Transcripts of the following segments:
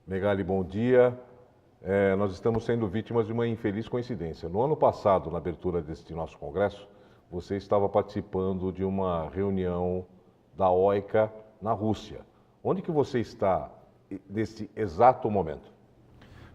Megali, bom dia. Nós estamos sendo vítimas de uma infeliz coincidência. No ano passado, na abertura deste nosso congresso, você estava participando de uma reunião da OICA na Rússia. Onde que você está nesse exato momento?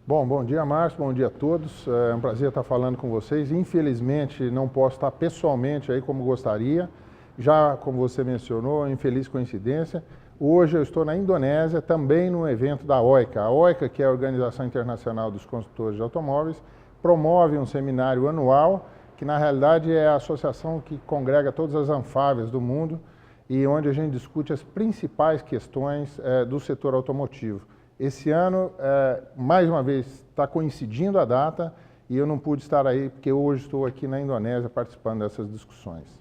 Bom dia, Márcio, bom dia a todos. É um prazer estar falando com vocês. Infelizmente, não posso estar pessoalmente aí como gostaria. Já, como você mencionou, infeliz coincidência. Hoje eu estou na Indonésia, também no evento da OICA. A OICA, que é a Organização Internacional dos Construtores de Automóveis, promove um seminário anual, que na realidade é a associação que congrega todas as Anfaves do mundo e onde a gente discute as principais questões do setor automotivo. Esse ano, mais uma vez, está coincidindo a data e eu não pude estar aí porque hoje estou aqui na Indonésia participando dessas discussões.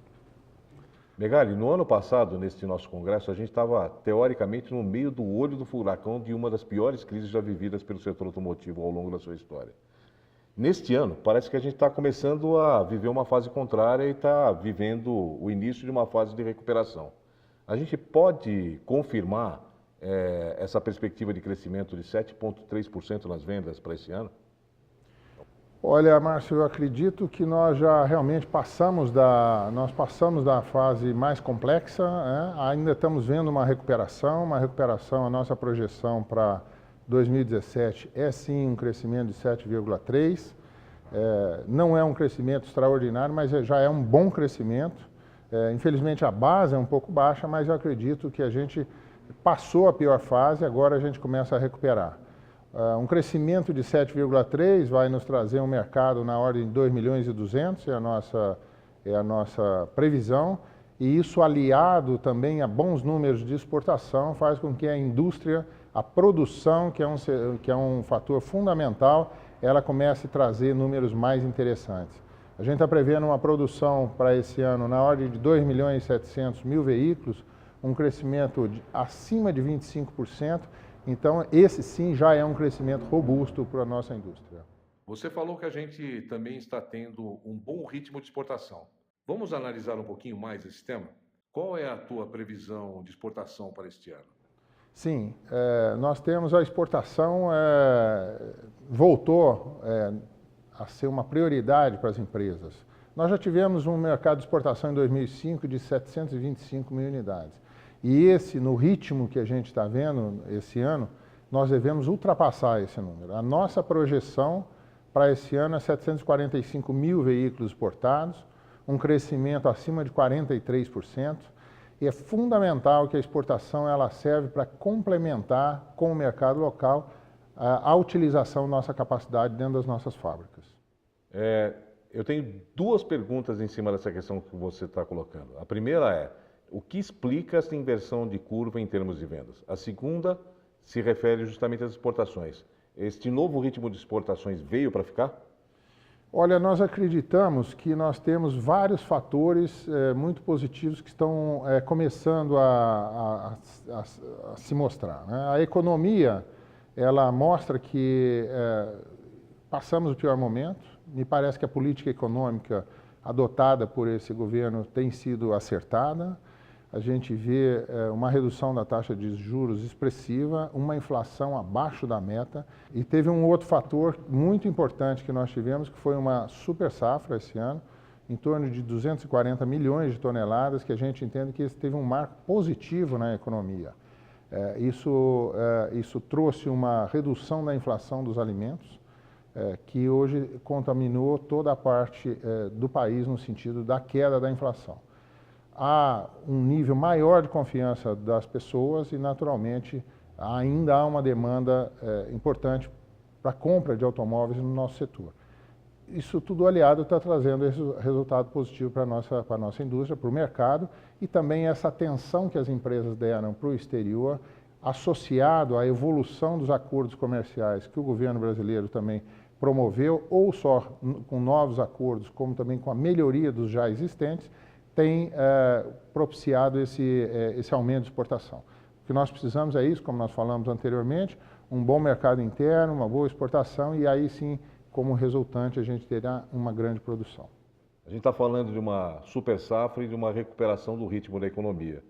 Megali, no ano passado, neste nosso congresso, a gente estava, teoricamente, no meio do olho do furacão de uma das piores crises já vividas pelo setor automotivo ao longo da sua história. Neste ano, parece que a gente está começando a viver uma fase contrária e está vivendo o início de uma fase de recuperação. A gente pode confirmar essa perspectiva de crescimento de 7,3% nas vendas para esse ano? Olha, Márcio, eu acredito que nós já realmente passamos da fase mais complexa, ainda estamos vendo uma recuperação, a nossa projeção para 2017 é sim um crescimento de 7,3%, não é um crescimento extraordinário, mas já é um bom crescimento. Infelizmente a base é um pouco baixa, mas eu acredito que a gente passou a pior fase, agora a gente começa a recuperar. Um crescimento de 7,3 vai nos trazer um mercado na ordem de 2 milhões e 200, é a nossa previsão, e isso aliado também a bons números de exportação faz com que a indústria, a produção, que é um fator fundamental, ela comece a trazer números mais interessantes. A gente está prevendo uma produção para esse ano na ordem de 2 milhões e 700 mil veículos, um crescimento acima de 25%, então esse sim já é um crescimento robusto para a nossa indústria. Você falou que a gente também está tendo um bom ritmo de exportação. Vamos analisar um pouquinho mais esse tema? Qual é a tua previsão de exportação para este ano? Sim, nós temos a exportação, voltou a ser uma prioridade para as empresas. Nós já tivemos um mercado de exportação em 2005 de 725 mil unidades. E no ritmo que a gente está vendo esse ano, nós devemos ultrapassar esse número. A nossa projeção para esse ano é 745 mil veículos exportados, um crescimento acima de 43%. E é fundamental que a exportação ela serve para complementar com o mercado local a utilização da nossa capacidade dentro das nossas fábricas. Eu tenho duas perguntas em cima dessa questão que você está colocando. A primeira é, o que explica essa inversão de curva em termos de vendas? A segunda se refere justamente às exportações. Este novo ritmo de exportações veio para ficar? Olha, nós acreditamos que nós temos vários fatores muito positivos que estão começando a se mostrar, né? A economia, ela mostra que passamos o pior momento. Me parece que a política econômica adotada por esse governo tem sido acertada. A gente vê uma redução da taxa de juros expressiva, uma inflação abaixo da meta e teve um outro fator muito importante que nós tivemos, que foi uma super safra esse ano, em torno de 240 milhões de toneladas, que a gente entende que teve um marco positivo na economia. Isso trouxe uma redução da inflação dos alimentos, que hoje contaminou toda a parte do país no sentido da queda da inflação. Há um nível maior de confiança das pessoas e, naturalmente, ainda há uma demanda importante para a compra de automóveis no nosso setor. Isso tudo aliado está trazendo esse resultado positivo para a nossa indústria, para o mercado, e também essa atenção que as empresas deram para o exterior, associado à evolução dos acordos comerciais que o governo brasileiro também promoveu, ou só com novos acordos, como também com a melhoria dos já existentes, tem propiciado esse aumento de exportação. O que nós precisamos é isso, como nós falamos anteriormente, um bom mercado interno, uma boa exportação e aí sim, como resultante, a gente terá uma grande produção. A gente está falando de uma super safra e de uma recuperação do ritmo da economia.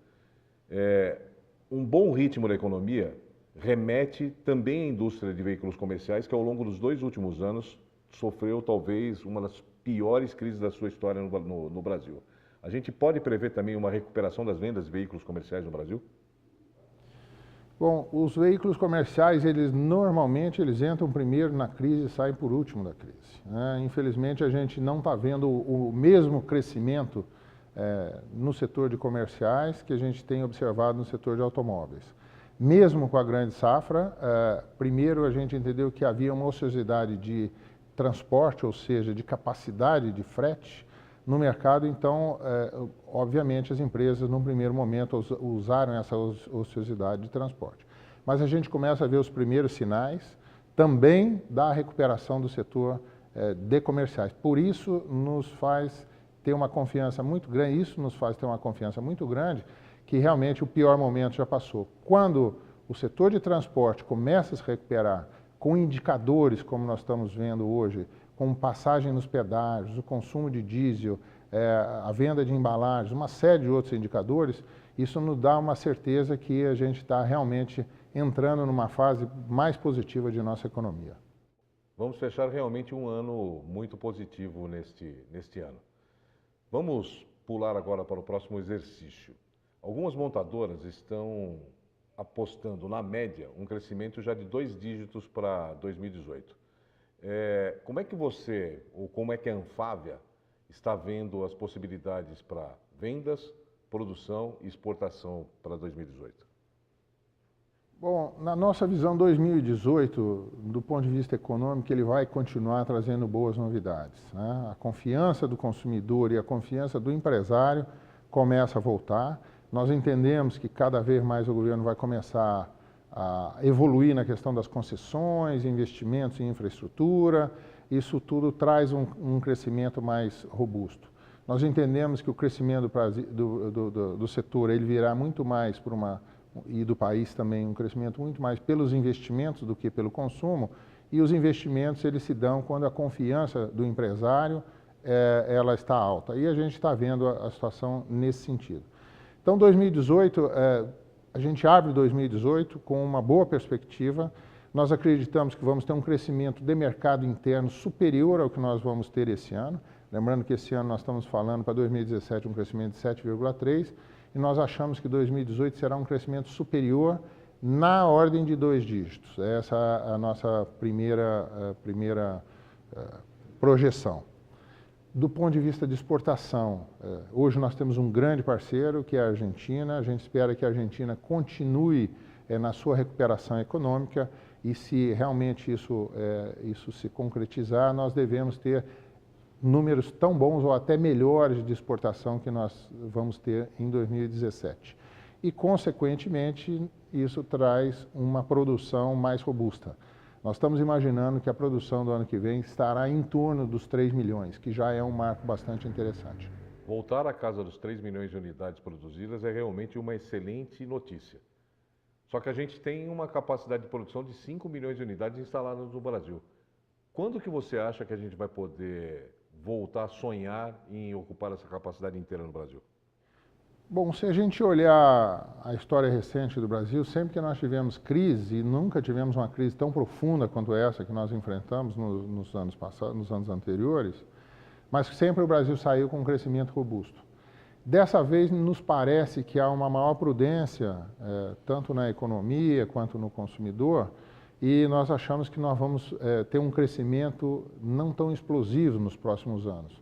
Um bom ritmo da economia remete também à indústria de veículos comerciais, que ao longo dos 2 últimos anos sofreu talvez uma das piores crises da sua história no Brasil. A gente pode prever também uma recuperação das vendas de veículos comerciais no Brasil? Bom, os veículos comerciais, normalmente entram primeiro na crise e saem por último da crise, né? Infelizmente, a gente não está vendo o mesmo crescimento no setor de comerciais que a gente tem observado no setor de automóveis. Mesmo com a grande safra, primeiro a gente entendeu que havia uma ociosidade de transporte, ou seja, de capacidade de frete no mercado, então, obviamente, as empresas, num primeiro momento, usaram essa ociosidade de transporte. Mas a gente começa a ver os primeiros sinais também da recuperação do setor de comerciais. Por isso, nos faz ter uma confiança muito grande, que realmente o pior momento já passou. Quando o setor de transporte começa a se recuperar com indicadores, como nós estamos vendo hoje, como passagem nos pedágios, o consumo de diesel, a venda de embalagens, uma série de outros indicadores, isso nos dá uma certeza que a gente está realmente entrando numa fase mais positiva de nossa economia. Vamos fechar realmente um ano muito positivo neste ano. Vamos pular agora para o próximo exercício. Algumas montadoras estão apostando, na média, um crescimento já de 2 dígitos para 2018. Como é que você, ou como é que a Anfávia está vendo as possibilidades para vendas, produção e exportação para 2018? Bom, na nossa visão 2018, do ponto de vista econômico, ele vai continuar trazendo boas novidades, né? A confiança do consumidor e a confiança do empresário começa a voltar. Nós entendemos que cada vez mais o governo vai começar a evoluir na questão das concessões, investimentos em infraestrutura. Isso tudo traz um crescimento mais robusto. Nós entendemos que o crescimento do setor ele virá muito mais e do país também, um crescimento muito mais pelos investimentos do que pelo consumo, e os investimentos eles se dão quando a confiança do empresário ela está alta. E a gente está vendo a situação nesse sentido. Então, 2018, a gente abre 2018 com uma boa perspectiva. Nós acreditamos que vamos ter um crescimento de mercado interno superior ao que nós vamos ter esse ano. Lembrando que esse ano nós estamos falando para 2017 um crescimento de 7,3%, e nós achamos que 2018 será um crescimento superior na ordem de 2 dígitos. Essa é a nossa primeira projeção. Do ponto de vista de exportação, hoje nós temos um grande parceiro, que é a Argentina. A gente espera que a Argentina continue na sua recuperação econômica, e se realmente isso se concretizar, nós devemos ter números tão bons ou até melhores de exportação que nós vamos ter em 2017. E, consequentemente, isso traz uma produção mais robusta. Nós estamos imaginando que a produção do ano que vem estará em torno dos 3 milhões, que já é um marco bastante interessante. Voltar à casa dos 3 milhões de unidades produzidas é realmente uma excelente notícia. Só que a gente tem uma capacidade de produção de 5 milhões de unidades instaladas no Brasil. Quando que você acha que a gente vai poder voltar a sonhar em ocupar essa capacidade inteira no Brasil? Bom, se a gente olhar a história recente do Brasil, sempre que nós tivemos crise, e nunca tivemos uma crise tão profunda quanto essa que nós enfrentamos nos anos passados, nos anos anteriores, mas sempre o Brasil saiu com um crescimento robusto. Dessa vez, nos parece que há uma maior prudência, tanto na economia quanto no consumidor, e nós achamos que nós vamos ter um crescimento não tão explosivo nos próximos anos.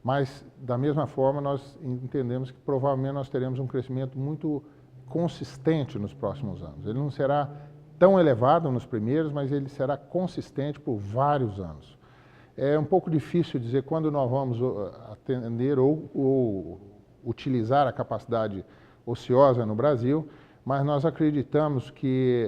Mas, da mesma forma, nós entendemos que provavelmente nós teremos um crescimento muito consistente nos próximos anos. Ele não será tão elevado nos primeiros, mas ele será consistente por vários anos. É um pouco difícil dizer quando nós vamos atender ou utilizar a capacidade ociosa no Brasil, mas nós acreditamos que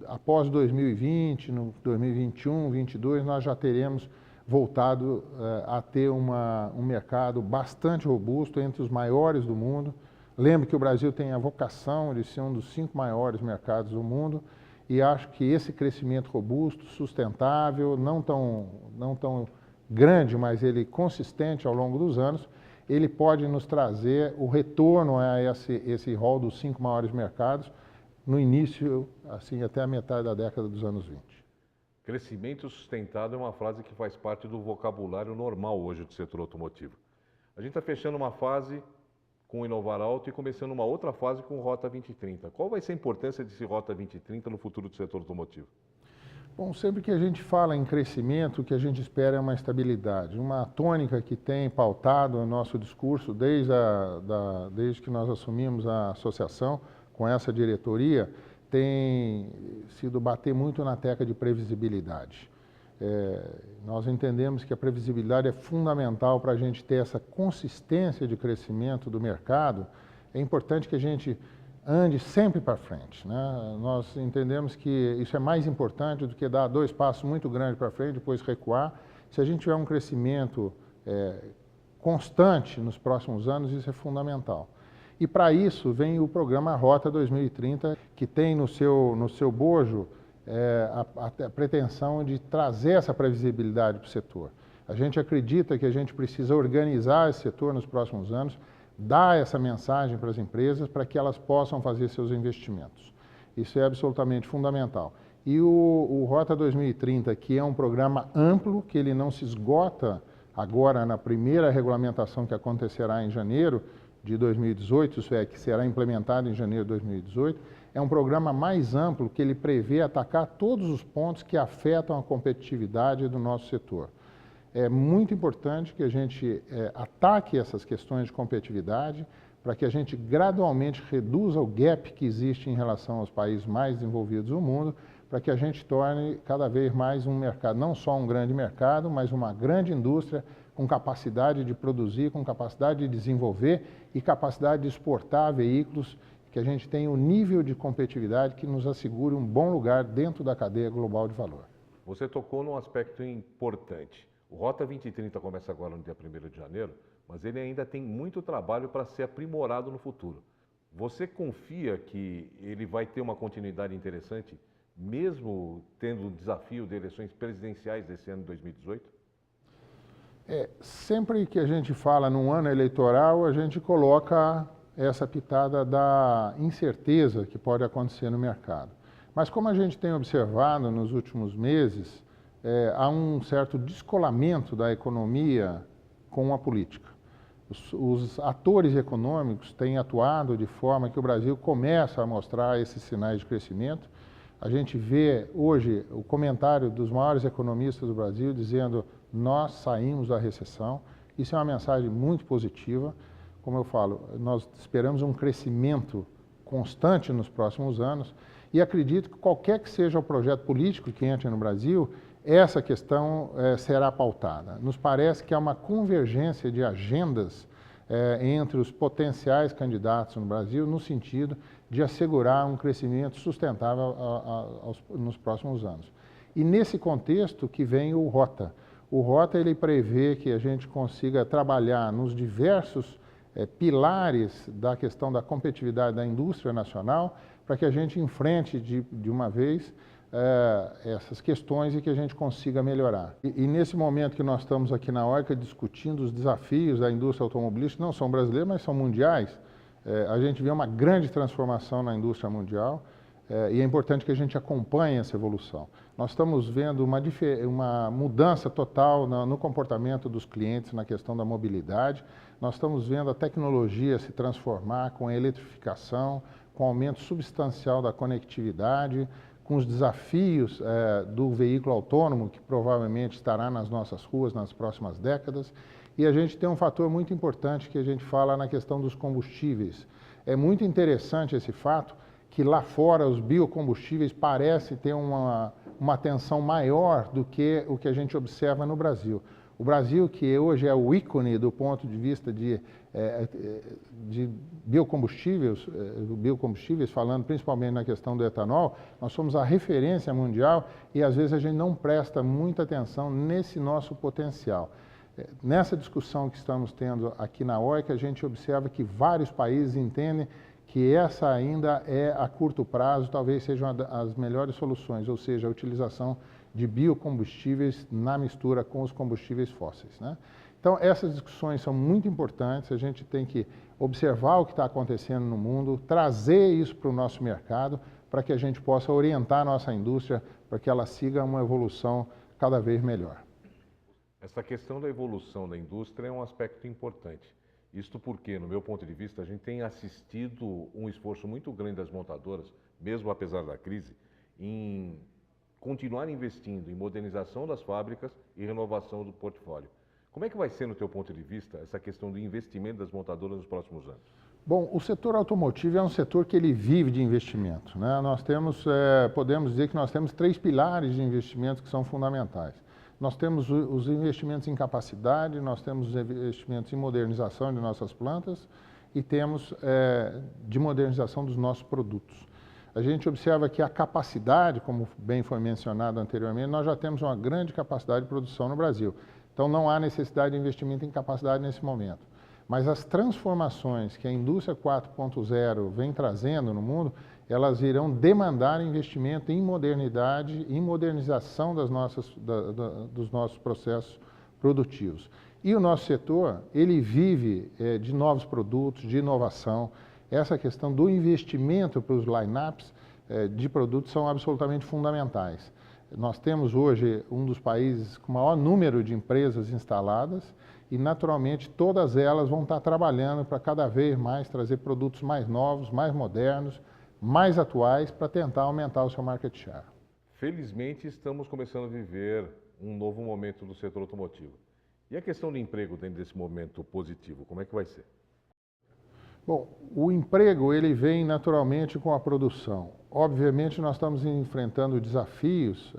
após 2020, no 2021, 2022, nós já teremos voltado a ter um mercado bastante robusto, entre os maiores do mundo. Lembre que o Brasil tem a vocação de ser um dos 5 maiores mercados do mundo, e acho que esse crescimento robusto, sustentável, não tão grande, mas ele consistente ao longo dos anos, ele pode nos trazer o retorno a esse rol dos 5 maiores mercados, no início, assim, até a metade da década dos anos 20. Crescimento sustentado é uma frase que faz parte do vocabulário normal hoje do setor automotivo. A gente está fechando uma fase com o Inovar Alto e começando uma outra fase com o Rota 2030. Qual vai ser a importância desse Rota 2030 no futuro do setor automotivo? Bom, sempre que a gente fala em crescimento, o que a gente espera é uma estabilidade. Uma tônica que tem pautado o nosso discurso desde que nós assumimos a associação com essa diretoria, tem sido bater muito na tecla de previsibilidade. Nós entendemos que a previsibilidade é fundamental para a gente ter essa consistência de crescimento do mercado. É importante que a gente ande sempre para frente, né? Nós entendemos que isso é mais importante do que dar 2 passos muito grandes para frente e depois recuar. Se a gente tiver um crescimento constante nos próximos anos, isso é fundamental. E para isso vem o programa Rota 2030, que tem no seu bojo a pretensão de trazer essa previsibilidade para o setor. A gente acredita que a gente precisa organizar esse setor nos próximos anos, dar essa mensagem para as empresas para que elas possam fazer seus investimentos. Isso é absolutamente fundamental. E o Rota 2030, que é um programa amplo, que ele não se esgota agora na primeira regulamentação que acontecerá em janeiro de 2018, isso é, que será implementado em janeiro de 2018, é um programa mais amplo que ele prevê atacar todos os pontos que afetam a competitividade do nosso setor. É muito importante que a gente ataque essas questões de competitividade para que a gente gradualmente reduza o gap que existe em relação aos países mais desenvolvidos do mundo, para que a gente torne cada vez mais um mercado, não só um grande mercado, mas uma grande indústria com capacidade de produzir, com capacidade de desenvolver e capacidade de exportar veículos, que a gente tenha um nível de competitividade que nos assegure um bom lugar dentro da cadeia global de valor. Você tocou num aspecto importante. O Rota 2030 começa agora no dia 1º de janeiro, mas ele ainda tem muito trabalho para ser aprimorado no futuro. Você confia que ele vai ter uma continuidade interessante, mesmo tendo o desafio de eleições presidenciais desse ano de 2018? Sempre que a gente fala num ano eleitoral, a gente coloca essa pitada da incerteza que pode acontecer no mercado. Mas como a gente tem observado nos últimos meses, há um certo descolamento da economia com a política. Os atores econômicos têm atuado de forma que o Brasil começa a mostrar esses sinais de crescimento. A gente vê hoje o comentário dos maiores economistas do Brasil dizendo: nós saímos da recessão. Isso é uma mensagem muito positiva. Como eu falo, nós esperamos um crescimento constante nos próximos anos e acredito que qualquer que seja o projeto político que entre no Brasil, essa questão será pautada. Nos parece que há uma convergência de agendas entre os potenciais candidatos no Brasil no sentido de assegurar um crescimento sustentável nos próximos anos. E nesse contexto que vem o Rota. O Rota ele prevê que a gente consiga trabalhar nos diversos pilares da questão da competitividade da indústria nacional para que a gente enfrente de uma vez essas questões e que a gente consiga melhorar. E nesse momento que nós estamos aqui na OICA discutindo os desafios da indústria automobilística, não são brasileiros, mas são mundiais, a gente vê uma grande transformação na indústria mundial e é importante que a gente acompanhe essa evolução. Nós estamos vendo uma mudança total no comportamento dos clientes na questão da mobilidade, nós estamos vendo a tecnologia se transformar com a eletrificação, com o aumento substancial da conectividade, com os desafios do veículo autônomo, que provavelmente estará nas nossas ruas nas próximas décadas. E a gente tem um fator muito importante que a gente fala na questão dos combustíveis. É muito interessante esse fato que lá fora os biocombustíveis parecem ter uma atenção maior do que o que a gente observa no Brasil. O Brasil, que hoje é o ícone do ponto de vista de biocombustíveis, falando principalmente na questão do etanol, nós somos a referência mundial e às vezes a gente não presta muita atenção nesse nosso potencial. Nessa discussão que estamos tendo aqui na OICA, a gente observa que vários países entendem que essa ainda é, a curto prazo, talvez seja uma das melhores soluções, ou seja, a utilização de biocombustíveis na mistura com os combustíveis fósseis, né? Então, essas discussões são muito importantes, a gente tem que observar o que está acontecendo no mundo, trazer isso para o nosso mercado, para que a gente possa orientar a nossa indústria para que ela siga uma evolução cada vez melhor. Essa questão da evolução da indústria é um aspecto importante. Isto porque, no meu ponto de vista, a gente tem assistido um esforço muito grande das montadoras, mesmo apesar da crise, em continuar investindo em modernização das fábricas e renovação do portfólio. Como é que vai ser, no teu ponto de vista, essa questão do investimento das montadoras nos próximos anos? Bom, o setor automotivo é um setor que ele vive de investimento, né? Nós temos, podemos dizer que nós temos 3 pilares de investimento que são fundamentais. Nós temos os investimentos em capacidade, nós temos os investimentos em modernização de nossas plantas e temos de modernização dos nossos produtos. A gente observa que a capacidade, como bem foi mencionado anteriormente, nós já temos uma grande capacidade de produção no Brasil. Então não há necessidade de investimento em capacidade nesse momento. Mas as transformações que a indústria 4.0 vem trazendo no mundo, elas irão demandar investimento em modernidade, em modernização dos nossos processos produtivos. E o nosso setor, ele vive de novos produtos, de inovação. Essa questão do investimento para os line-ups de produtos são absolutamente fundamentais. Nós temos hoje um dos países com o maior número de empresas instaladas e, naturalmente, todas elas vão estar trabalhando para cada vez mais trazer produtos mais novos, mais modernos, mais atuais, para tentar aumentar o seu market share. Felizmente, estamos começando a viver um novo momento do setor automotivo. E a questão do emprego dentro desse momento positivo, como é que vai ser? Bom, o emprego ele vem naturalmente com a produção. Obviamente nós estamos enfrentando desafios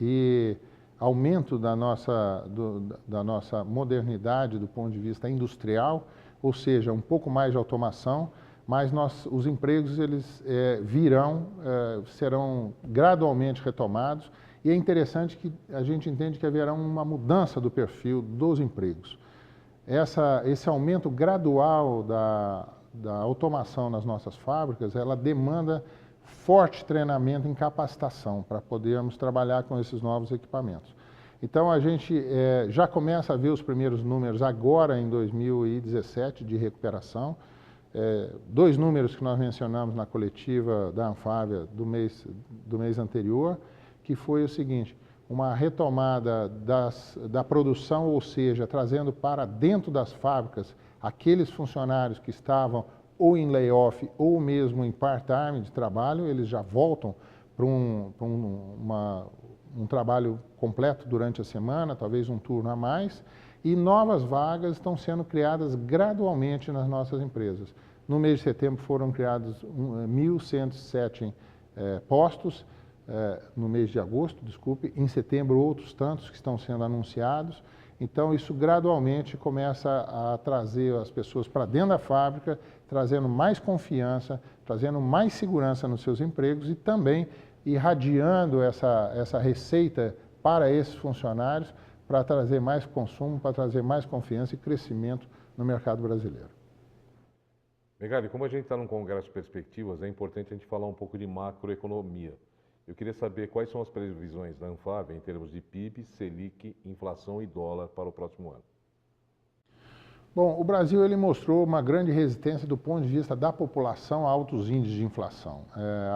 e aumento da nossa modernidade do ponto de vista industrial, ou seja, um pouco mais de automação, mas os empregos eles serão gradualmente retomados e é interessante que a gente entende que haverá uma mudança do perfil dos empregos. Esse aumento gradual da automação nas nossas fábricas, ela demanda forte treinamento em capacitação para podermos trabalhar com esses novos equipamentos. Então a gente já começa a ver os primeiros números agora em 2017 de recuperação. 2 números que nós mencionamos na coletiva da Anfávia do mês anterior, que foi o seguinte: uma retomada da produção, ou seja, trazendo para dentro das fábricas aqueles funcionários que estavam ou em layoff ou mesmo em part-time de trabalho, eles já voltam para um trabalho completo durante a semana, talvez um turno a mais, e novas vagas estão sendo criadas gradualmente nas nossas empresas. No mês de setembro foram criados 1.107 postos, no mês de agosto, desculpe, em setembro outros tantos que estão sendo anunciados. Então isso gradualmente começa a trazer as pessoas para dentro da fábrica, trazendo mais confiança, trazendo mais segurança nos seus empregos e também irradiando essa receita para esses funcionários para trazer mais consumo, para trazer mais confiança e crescimento no mercado brasileiro. Megali, como a gente está num congresso de perspectivas, é importante a gente falar um pouco de macroeconomia. Eu queria saber quais são as previsões da Anfávia em termos de PIB, Selic, inflação e dólar para o próximo ano. Bom, o Brasil ele mostrou uma grande resistência do ponto de vista da população a altos índices de inflação.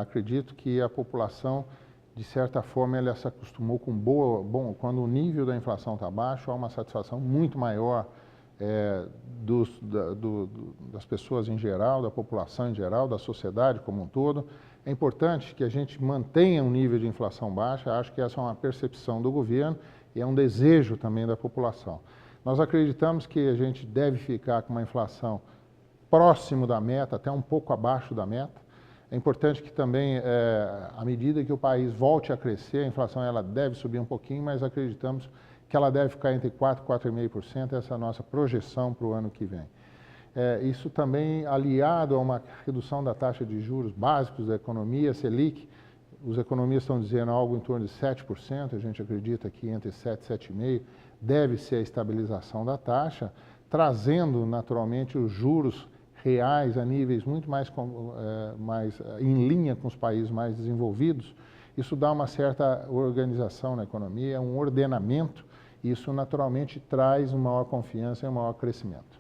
Acredito que a população, de certa forma, ela se acostumou com quando o nível da inflação está baixo, há uma satisfação muito maior das pessoas em geral, da população em geral, da sociedade como um todo. É importante que a gente mantenha um nível de inflação baixa, acho que essa é uma percepção do governo e é um desejo também da população. Nós acreditamos que a gente deve ficar com uma inflação próximo da meta, até um pouco abaixo da meta. É importante que também, à medida que o país volte a crescer, a inflação ela deve subir um pouquinho, mas acreditamos que ela deve ficar entre 4% e 4,5%, essa é a nossa projeção para o ano que vem. Isso também aliado a uma redução da taxa de juros básicos da economia, Selic, os economistas estão dizendo algo em torno de 7%, a gente acredita que entre 7% e 7,5% deve ser a estabilização da taxa, trazendo naturalmente os juros reais a níveis muito mais em linha com os países mais desenvolvidos. Isso dá uma certa organização na economia, um ordenamento, e isso naturalmente traz uma maior confiança e um maior crescimento.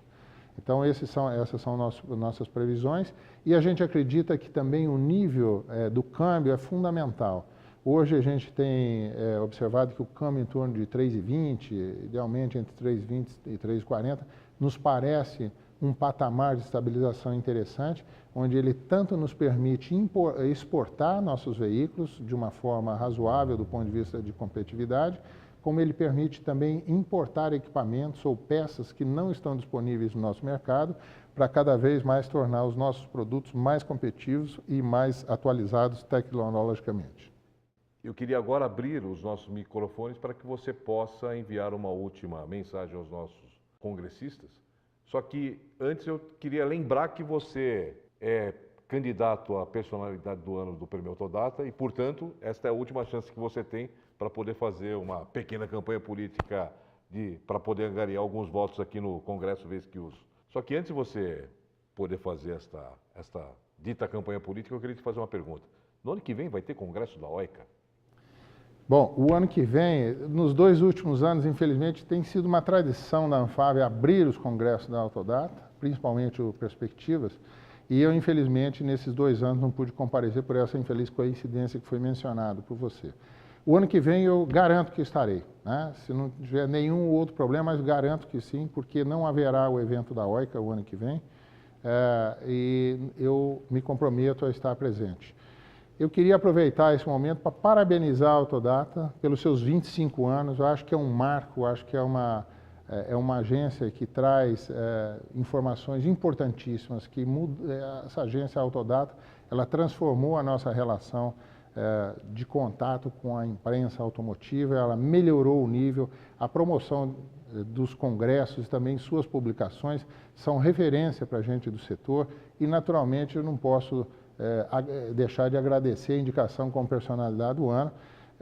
Então, essas são nossas previsões e a gente acredita que também o nível do câmbio é fundamental. Hoje a gente tem observado que o câmbio em torno de 3,20, idealmente entre 3,20 e 3,40, nos parece um patamar de estabilização interessante, onde ele tanto nos permite exportar nossos veículos de uma forma razoável do ponto de vista de competitividade, como ele permite também importar equipamentos ou peças que não estão disponíveis no nosso mercado, para cada vez mais tornar os nossos produtos mais competitivos e mais atualizados tecnologicamente. Eu queria agora abrir os nossos microfones para que você possa enviar uma última mensagem aos nossos congressistas. Só que antes eu queria lembrar que você é candidato à personalidade do ano do Prêmio Autodata e, portanto, esta é a última chance que você tem para poder fazer uma pequena campanha política para poder angariar alguns votos aqui no Congresso vez que uso. Só que antes de você poder fazer esta dita campanha política, eu queria te fazer uma pergunta. No ano que vem vai ter Congresso da OICA? Bom, o ano que vem, nos 2 últimos anos, infelizmente, tem sido uma tradição da Anfavea abrir os congressos da Autodata, principalmente o Perspectivas, e eu, infelizmente, nesses 2 anos não pude comparecer por essa infeliz coincidência que foi mencionada por você. O ano que vem eu garanto que estarei, né? Se não tiver nenhum outro problema, mas garanto que sim, porque não haverá o evento da OICA o ano que vem, e eu me comprometo a estar presente. Eu queria aproveitar esse momento para parabenizar a Autodata pelos seus 25 anos. Eu acho que é um marco, acho que é uma agência que traz informações importantíssimas, que essa agência Autodata, ela transformou a nossa relação de contato com a imprensa automotiva, ela melhorou o nível, a promoção dos congressos e também suas publicações são referência para a gente do setor e, naturalmente, eu não posso deixar de agradecer a indicação como personalidade do ano.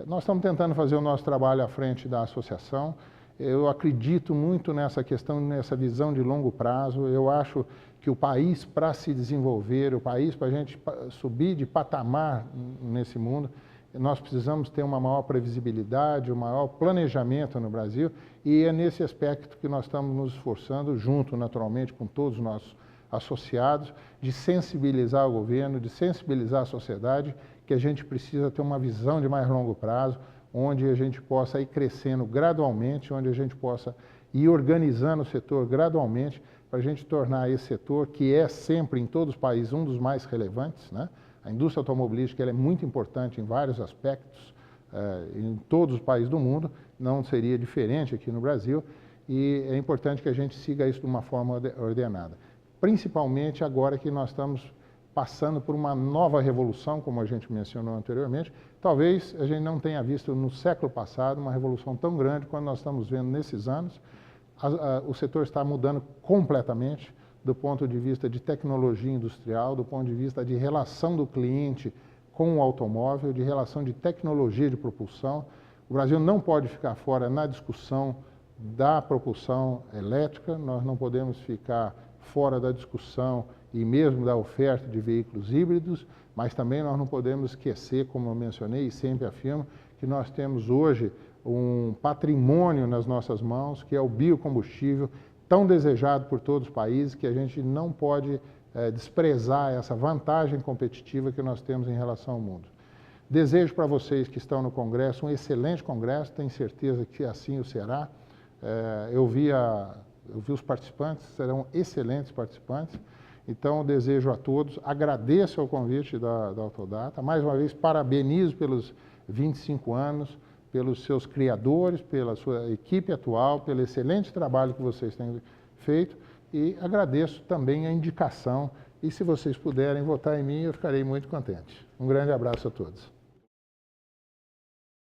Nós estamos tentando fazer o nosso trabalho à frente da associação. Eu acredito muito nessa questão, nessa visão de longo prazo. Eu acho que o país, para se desenvolver, o país, para a gente subir de patamar nesse mundo, nós precisamos ter uma maior previsibilidade, um maior planejamento no Brasil, e é nesse aspecto que nós estamos nos esforçando, junto, naturalmente, com todos os nossos associados, de sensibilizar o governo, de sensibilizar a sociedade, que a gente precisa ter uma visão de mais longo prazo, onde a gente possa ir crescendo gradualmente, onde a gente possa ir organizando o setor gradualmente, para a gente tornar esse setor, que é sempre em todos os países um dos mais relevantes, né? A indústria automobilística ela é muito importante em vários aspectos, em todos os países do mundo, não seria diferente aqui no Brasil, e é importante que a gente siga isso de uma forma ordenada. Principalmente agora que nós estamos passando por uma nova revolução, como a gente mencionou anteriormente. Talvez a gente não tenha visto no século passado uma revolução tão grande quanto nós estamos vendo nesses anos. O setor está mudando completamente do ponto de vista de tecnologia industrial, do ponto de vista de relação do cliente com o automóvel, de relação de tecnologia de propulsão. O Brasil não pode ficar fora na discussão da propulsão elétrica, nós não podemos ficar fora da discussão e mesmo da oferta de veículos híbridos, mas também nós não podemos esquecer, como eu mencionei e sempre afirmo, que nós temos hoje um patrimônio nas nossas mãos, que é o biocombustível, tão desejado por todos os países, que a gente não pode desprezar essa vantagem competitiva que nós temos em relação ao mundo. Desejo para vocês que estão no Congresso um excelente Congresso, tenho certeza que assim o será. Eu vi os participantes, serão excelentes participantes. Então, eu desejo a todos, agradeço o convite da Autodata, mais uma vez parabenizo pelos 25 anos, pelos seus criadores, pela sua equipe atual, pelo excelente trabalho que vocês têm feito e agradeço também a indicação e se vocês puderem votar em mim, eu ficarei muito contente. Um grande abraço a todos.